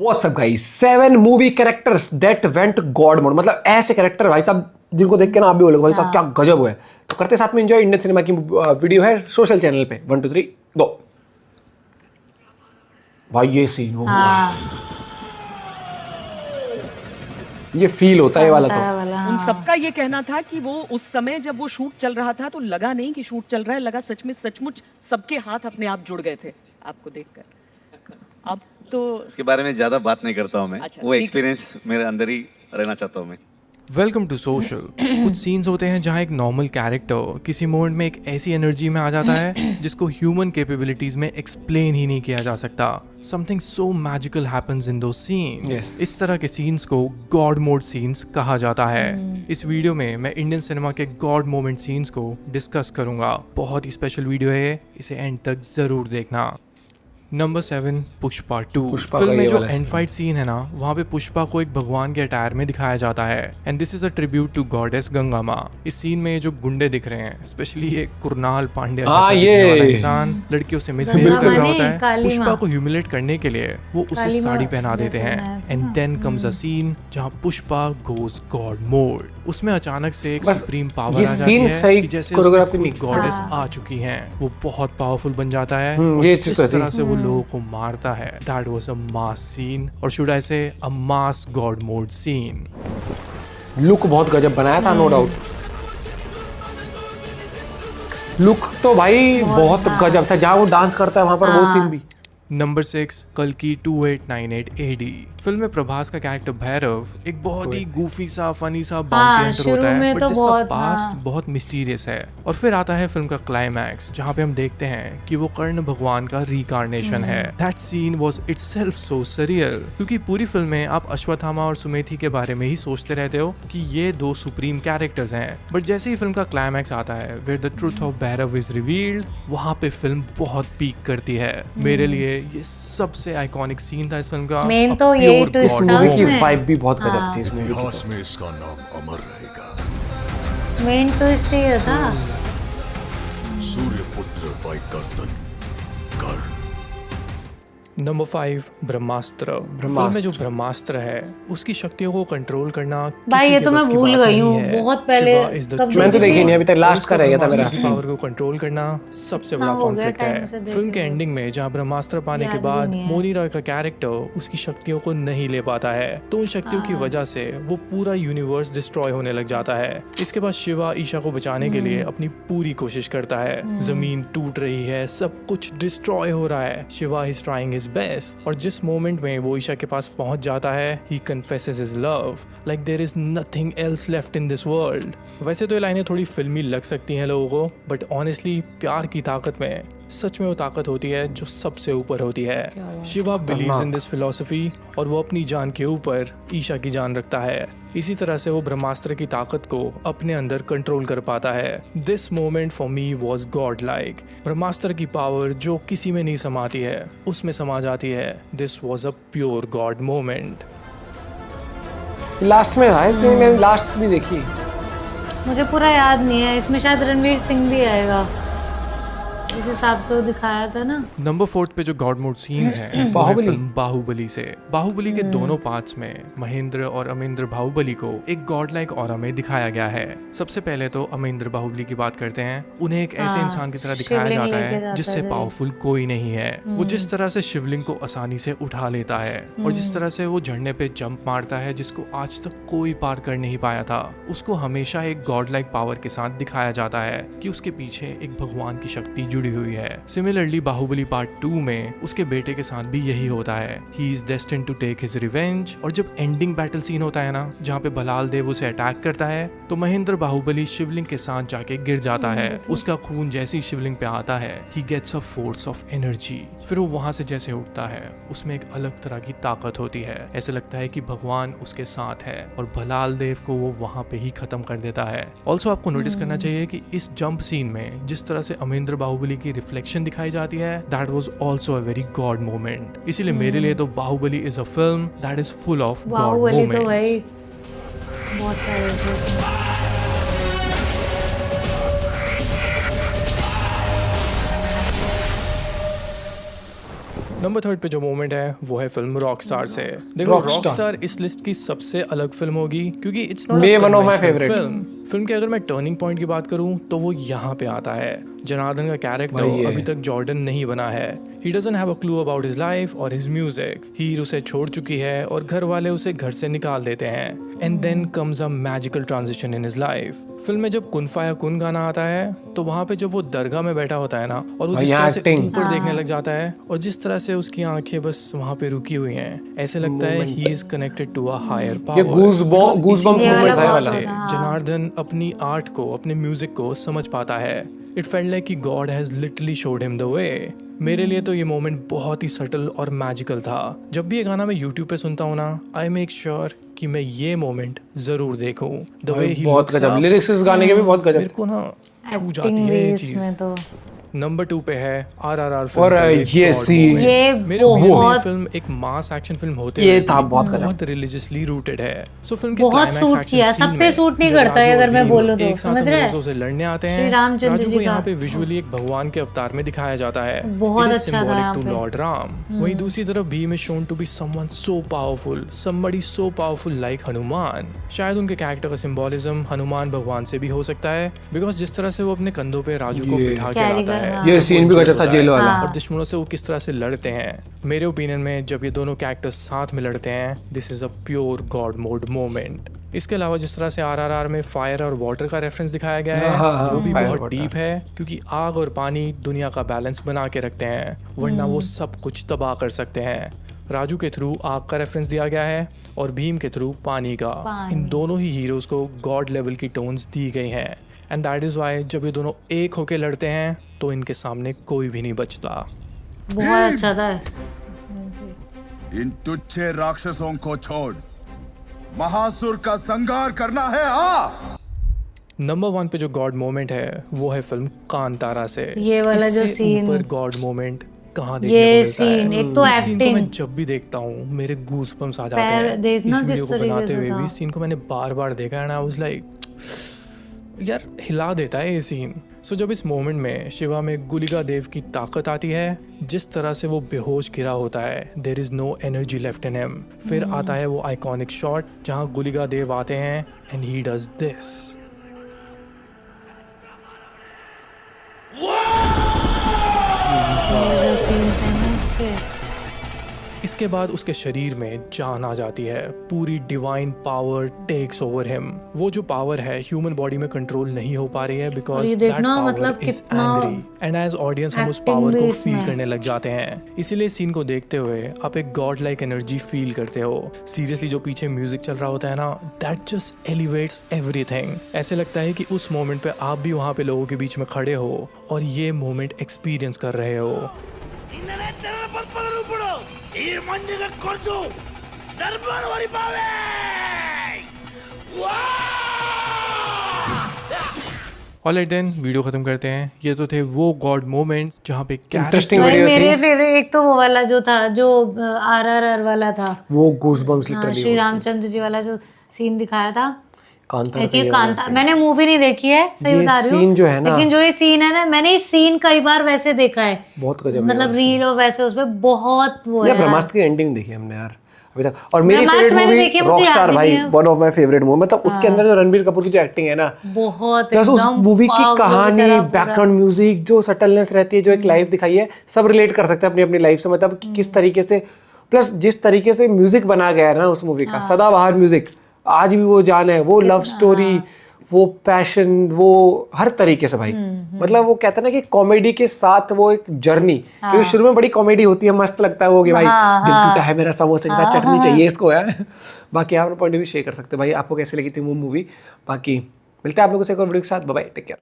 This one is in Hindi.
What's up guys 7 movie characters that went God mode. मतलब ऐसे कैरेक्टर भाई साहब जिनको देख के ना आप भी बोलोगे भाई साहब क्या गजब हुआ है। तो करते साथ में एंजॉय। इंडियन सिनेमा की वीडियो है सोशल चैनल पे 1 2 3 गो। भाई ये सीन हो ये फील होता है ये वाला तो उन सबका ये कहना था कि वो उस समय जब वो शूट चल रहा था तो लगा नहीं कि शूट चल रहा है, लगा सच में सचमुच सबके हाथ अपने आप जुड़ गए थे आपको देखकर। अब तो इसके बारे में ज्यादा बात नहीं करता हूँ मैं। अच्छा, वो ठीक है। एक्सपीरियंस मेरे अंदर ही रहना चाहता हूँ मैं। Welcome to social. कुछ सीन्स होते हैं जहाँ एक नॉर्मल कैरेक्टर किसी मोमेंट में एक ऐसी एनर्जी में आ जाता है जिसको ह्यूमन कैपेबिलिटीज में एक्सप्लेन ही नहीं किया जा सकता। Something so magical happens in दो सीन्स। Yes. इस तरह के सीन्स को गॉड मोड सीन्स कहा जाता है। इस वीडियो में मैं इंडियन सिनेमा के गॉड मोमेंट सीन्स को डिस्कस करूंगा। बहुत ही स्पेशल वीडियो है, इसे एंड तक जरूर देखना। नंबर 7 पुष्पा 2। पुष्पा फिल्म का में ये जो वाला एंड scene। फाइट सीन है ना, वहाँ पे पुष्पा को एक भगवान के अटायर में दिखाया जाता है and this is a tribute to goddess Ganga Maa. इस सीन में जो गुंडे दिख रहे हैं, स्पेशली ये कुरनाल पांड्या जैसा ये दिखने वाला इंसान लड़कियों से मिसबिहेव गंगा कर रहा माँ होता नहीं, है। काली पुष्पा माँ। को ह्यूमिलेट करने के लिए वो उसे काली माँ साड़ी पहना देते जैसे हैं बनाया था एंड ना। देन कम्स अ सीन जहाँ पुष्पा गोज गॉड मोड। उसमें अचानक से एक बस सुप्रीम ये पावर आ जाती scene है सही कि जैसे choreography नहीं। गॉडेस हाँ। आ चुकी हैं। वो बहुत पावरफुल बन जाता है ये और चीज़ जिस तो थी। तरह से वो लोगों को मारता है, that was a mass scene, और should I say a mass god mode scene. Look बहुत गजब बनाया था नो डाउट। लुक तो भाई बहुत गजब था। जहाँ वो डांस करता है वहां पर वो सीन भी। नंबर 6 कल्कि 2898 AD। फिल्म में प्रभास का कैरेक्टर भैरव एक बहुत ही गूफी सा फनी सा बाउंटी हंटर शुरू होता है, में बट तो जिसका बहुत, पास्ट बहुत मिस्टीरियस है। और फिर आता है फिल्म का क्लाइमैक्स जहाँ पे हम देखते हैं कि वो कर्ण भगवान का रिकार्नेशन है। That scene was itself so surreal, क्योंकि पूरी फिल्म में आप अश्वत्थामा और सुमेथी के बारे में ही सोचते रहते हो कि ये दो सुप्रीम कैरेक्टर्स हैं, बट जैसे ही फिल्म का क्लाइमैक्स आता है where the truth of Bhairav is revealed, वहाँ पे फिल्म बहुत पीक करती है। मेरे लिए ये सबसे आइकॉनिक सीन था इस फिल्म का। Main A तो यही pure twist इस God मूवी की उसमें। वाइब भी बहुत गजब थी इस मूवी की। इतिहास में इसका नाम अमर रहेगा। मेन ट्विस्ट ये था। सूर्यपुत्र वैकर्तन कर्ण। नंबर 5 ब्रह्मास्त्र। फिल्म में जो ब्रह्मास्त्र है उसकी शक्तियों को कंट्रोल करना भाई, किसी ये के तो मैं बस की भूल बात गई नहीं हूँ। है। बहुत पहले शिवा is the कब true मैंने तो देखी नहीं, अभी तक God। लास्ट उसका का रह गया था ब्रह्मास्त्र मेरा। की पावर को कंट्रोल करना सबसे बड़ा हो गया कॉन्फ्लिक्ट time से है। देखे फिल्म के हुए। एंडिंग में जहाँ ब्रह्मास्त्र पाने के याद भी बाद नहीं है। मोनी रॉय का कैरेक्टर उसकी शक्तियों को नहीं ले पाता है, तो उन शक्तियों की वजह से वो पूरा यूनिवर्स डिस्ट्रॉय होने लग जाता है। इसके बाद शिवा ईशा को बचाने के लिए अपनी पूरी कोशिश करता है। जमीन टूट रही है, सब कुछ डिस्ट्रॉय हो रहा है। Shiva is trying his best, और जिस मोमेंट में वो ईशा के पास पहुंच जाता है, he confesses his love like there is nothing else left in this world। वैसे तो ये लाइनें थोड़ी फिल्मी लग सकती हैं लोगों को, बट ऑनेस्टली प्यार की ताकत में सच में वो ताकत होती है जो सबसे ऊपर होती है। Shiva believes in this philosophy और वो अपनी जान के ऊपर ईशा की जान रखता है। इसी तरह से वो ब्रह्मास्त्र की ताकत को अपने अंदर कंट्रोल कर पाता है। This moment for me was god like. Brahmastra की पावर जो किसी में नहीं समाती है उसमें समा जाती है। This was a pure God moment. Last में है सीन, मैंने लास्ट भी देखी। मुझे पूरा याद नहीं है। इसमें शायद रणवीर सिंह भी आएगा, इस हिसाब से वो दिखाया था ना। नंबर 4 पे जो गॉड मोड सीन्स हैं वो है बाहुबली। फिल्म बाहुबली से। बाहुबली के दोनों पार्ट्स में महेंद्र और अमेंद्र बाहुबली को एक गॉड लाइक ऑरा में दिखाया गया है। सबसे पहले तो अमेंद्र बाहुबली की बात करते हैं। उन्हें एक ऐसे इंसान की तरह दिखाया शिवलिंग जाता लेके है जाता जिससे है। पावरफुल कोई नहीं है। वो जिस तरह से शिवलिंग को आसानी से उठा लेता है और जिस तरह से वो झरने पे जंप मारता है जिसको आज तक कोई पार कर नहीं पाया था, उसको हमेशा एक गॉड लाइक पावर के साथ दिखाया जाता है कि उसके पीछे एक भगवान की शक्ति जुड़ी हुई है। सिमिलरली बाहुबली पार्ट 2 में उसके बेटे के साथ भी यही होता है। He is destined to take his revenge, और जब एंडिंग बैटल सीन होता है ना, जहाँ पे बलाल देव उसे अटैक करता है, तो महेंद्र बाहुबली शिवलिंग के साथ जाके गिर जाता है। उसका खून जैसे ही शिवलिंग पे आता है, he gets a force of energy. फिर वो वहां से जैसे उठता है, उसमें एक अलग तरह की ताकत होती है। ऐसे लगता है कि भगवान उसके साथ है और बलाल देव को वो वहां पे ही खत्म कर देता है। ऑल्सो आपको नोटिस करना चाहिए कि इस जंप सीन में जिस तरह से अमेंद्र बाहुबली की रिफ्लेक्शन दिखाई जाती है, that was also a very god moment. इसीलिए मेरे लिए तो Baahubali is a film that is full of god Baahubali तो मोमेंट्स। भाई बहुत सारे थे उसमें। नंबर 3 पे जो मोमेंट है वो है फिल्म रॉकस्टार से। देखो Rockstar। रॉकस्टार इस लिस्ट की सबसे अलग फिल्म होगी क्योंकि it's not May one of my favorite। Film के अगर मैं टर्निंग पॉइंट की बात करूं तो वो यहाँ पे आता है। जनार्दन का वही कैरेक्टर है। अभी तक जॉर्डन नहीं बना है। He doesn't have a clue about his life और हिज म्यूजिक। हीर उसे छोड़ चुकी है और घर वाले उसे घर से निकाल देते हैं। And then comes a magical transition in his life. Film में जब कुन फाया कुन गाना आता है तो वहाँ पे जब वो दरगाह में बैठा होता है ना और वो जिस यहाँ तरह से acting। ऊपर देखने लग जाता है और जिस तरह से उसकी आंखें बस वहाँ पे रुकी हुई हैं, ऐसे लगता है he is connected to a higher power. ये goosebumps moment है से वाला। जनार्दन अपनी आर्ट को, अपने म्यूजिक को समझ पाता है। इट फेल्ट लाइक कि God has literally showed him the way. मेरे लिए तो ये मोमेंट बहुत ही सटल और मैजिकल था। जब भी ये गाना मैं यूट्यूब पे सुनता हूँ ना, आई मेक श्योर कि मैं ये मोमेंट जरूर देखूं। द वे ही बहुत गजब लिरिक्स इस गाने के भी बहुत गजब। मेरे को ना छू जाती एक्टिंग है भी ये इसमें चीज। तो नंबर 2 पे है RRR और ये scene- ये मेरे ओपिनियन में ये बहुत फिल्म एक मास एक्शन फिल्म होते ये हुए था भी बहुत गजब। बहुत रिलीजियसली रूटेड है। सो फिल्म के बहुत climax सूट action किया, scene सब पे में सूट नहीं जब करता है, राजू और अगर मैं भीम बोलूं तो, एक साथ समझ रहे हैं? अंग्रेजों से लड़ने आते श्री हैं। रामचंद्र राजू जी को यहाँ का। पे विजुअली एक भगवान के अवतार में दिखाया जाता है। बहुत It is अच्छा था symbolic यहाँ to पे। Lord Ram। वहीं दूसरी तरफ Bhim is shown to be someone so powerful, somebody so powerful like Hanuman. शायद उनके कैरेक्टर का सिंबोलिज्म हनुमान भगवान से भी हो सकता है, बिकॉज जिस तरह से वो अपने कंधों पे राजू को ये- बिठा के Carry लाता कर है, रहा। जब ये वो सीन भी injured गजब था होता जेल है वाला। हाँ। और दुश्मनों से वो किस तरह से लड़ते हैं। मेरे ओपिनियन में जब ये दोनों कैरेक्टर्स साथ में लड़ते हैं, this is a pure God mode moment. इसके अलावा जिस तरह से RRR में फायर और वाटर का रेफरेंस दिखाया गया है, हाँ, वो भी fire बहुत water। डीप है क्योंकि आग और पानी दुनिया का बैलेंस बना के रखते हैं, वरना वो सब कुछ तबाह कर सकते हैं। राजू के थ्रू आग का रेफरेंस दिया गया है और भीम के थ्रू पानी का। इन दोनों ही हीरोज को गॉड लेवल की टोन्स दी गई हैं। एंड दैट इज वाई जब ये दोनों एक होके लड़ते हैं तो इनके सामने कोई भी नहीं बचता। बहुत अच्छा था। इन तुच्छे राक्षसों को छोड़ महासुर का संहार करना है। आ नंबर 1 पे जो गॉड मोमेंट है वो है फिल्म कांतारा से। ये वाला जो इससे scene- ऊपर गॉड मोमेंट कहाँ देखने ये को मिलता सीन है। एक तो इस सीन को मैं एक्टिंग, जब भी देखता हूँ मेरे गूज बम्स आ जाते पैर हैं। देखना इस किस वीडियो को तरीके बनाते से हुए था। भी इस सीन को मैंने बार बार देखा एंड आई वाज लाइक यार हिला देता है ये सीन। सो जब इस मोमेंट में शिवा में गुलिका देव की ताकत आती है, जिस तरह से वो बेहोश गिरा होता है, there is no energy left in him. फिर आता है वो आइकॉनिक शॉट जहाँ गुलिका देव आते हैं एंड ही डज दिस। ये जो सीन थे ना उसके, इसके बाद उसके शरीर में जान आ जाती है। पूरी divine power takes over him. वो जो पावर है ह्यूमन बॉडी में कंट्रोल नहीं हो पा रही है और बिकॉज ये दैट देखना पावर मतलब इज कितना एंग्री एंड एज ऑडियंस हम उस acting पावर भी को इसमें फील है। करने लग जाते हैं। इसीलिए इस सीन को देखते हुए आप एक गॉड लाइक एनर्जी फील करते हो। सीरियसली जो पीछे म्यूजिक चल रहा होता है ना, दैट जस्ट एलिवेट्स एवरीथिंग। ऐसे लगता है कि उस मोमेंट पे आप भी वहाँ पे लोगों के बीच में खड़े हो और ये मोमेंट एक्सपीरियंस कर रहे हो। ऑलराइट देन वीडियो खत्म करते हैं। ये तो थे वो गॉड मोमेंट्स जहाँ पे इंटरेस्टिंग भाई वीडियो मेरे थी। फेवरेट एक तो वो वाला जो था, जो RRR वाला था, वो गूज़बम्प्स हाँ, लिटरली श्री रामचंद्र जी वाला जो सीन दिखाया था। कांतारा एक का ये ये वाला कांता, scene। मैंने मूवी नहीं देखी है, सही ये बता रही scene जो है ना- लेकिन जो ये सीन है ना, मैंने ये सीन कई बार वैसे देखा है, बहुत गजब है मतलब रील और वैसे उसमें बहुत वो है यार यार। ब्रह्मास्त्र की एंडिंग देखी हमने यार अभी तक। और मेरी ब्रह्मास्त्र फेवरेट मैंने मूवी देखी है, मुझे रॉकस्टार याद ही भाई, नहीं है। One of my favourite movie. मतलब उसके अंदर जो रणबीर कपूर की जो एक्टिंग है ना, बहुत प्लस उस एकदम मूवी की पागल की कहानी, तरह पूरा। बैकग्राउंड म्यूजिक, जो सटलनेस रहती है, जो एक लाइफ दिखाई है, सब रिलेट कर सकते हैं अपनी अपनी लाइफ से। मतलब कि किस तरीके से, प्लस जिस तरीके से म्यूजिक बना गया है ना उस मूवी का, सदाबहार म्यूजिक, आज भी वो जान है, वो लव स्टोरी, वो पैशन, वो हर तरीके से भाई। मतलब वो कहते हैं ना कि कॉमेडी के साथ वो एक जर्नी, क्योंकि शुरू में बड़ी कॉमेडी होती है, मस्त लगता है वो कि भाई दिल टूटा है मेरा, समोसे के साथ चटनी चाहिए इसको यार। बाकी आप अपना पॉइंट ऑफ व्यू शेयर कर सकते हो भाई, आपको कैसी लगी थी वो मूवी। बाकी मिलते हैं आप लोगों से एक और वीडियो के साथ। Bye bye, take care.